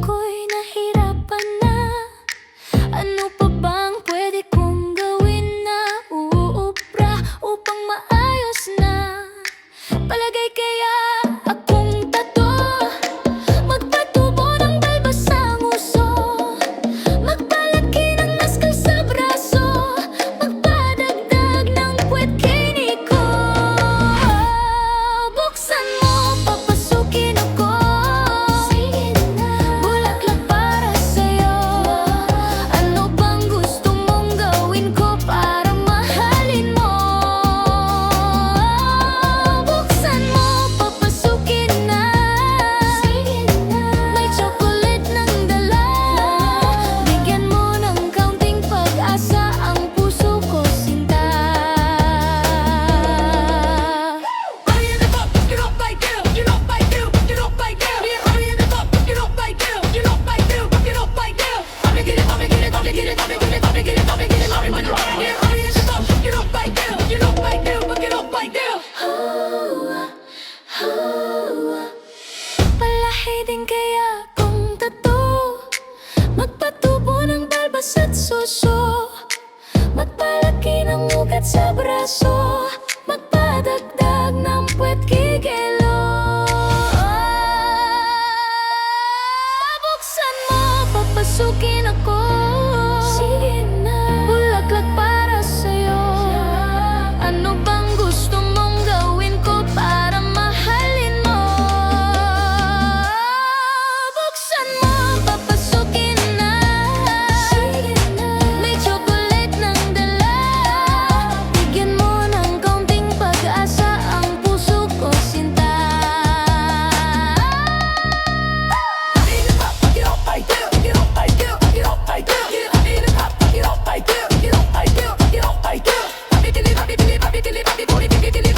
ako'y nahirapan na. Ano pa bang pwede kong gawin na uubra upang maayos na? Palagay kaya akong tato, magpatubo ng balbas ang uso, magpalaki ng naskal sa braso, magpadagdag ng puwet kiniko. Buksan mo, papasukin ako. Bulaklak para sa'yo. Ano bang gusto mong gawin ko para mahalin mo? Buksan mo, papasukin na. May chocolate ng dala. Bigyan mo ng kaunting pag-asa ang puso ko, sinta. Hurry in the pop, get up like you, get up like you, get up like you. Hurry in the pop, get up like you, get up like you, get up like you. I'ma get it, I'ma get it, I'ma get it, I'ma get it, I'ma get it, I'ma get it, I'ma get it, I'ma get it. Hurry in the pop, get up like you, get up like you, get up like you. Palahi din kaya kung tato, magpatubo ng balbas at suso, magpalaki ng ugat sa braso, magpadagdag ng puwet kikilo. Buksan mo, papasukin ako. Bulaklak para sa'yo. Ano bang gusto mong gawin ko para mahalin mo? Buksan mo, papasukin na. May chocolate ng dala. Bigyan mo ng kaunting pag-asa ang puso ko, sinta. Hurry in the pop, get up like you, get up like you, get up like you. Hurry in the pop, get up like you, get up like you, get up like you. I'ma get it, I'ma get it, I'ma get it, I'ma get it, I'ma get it.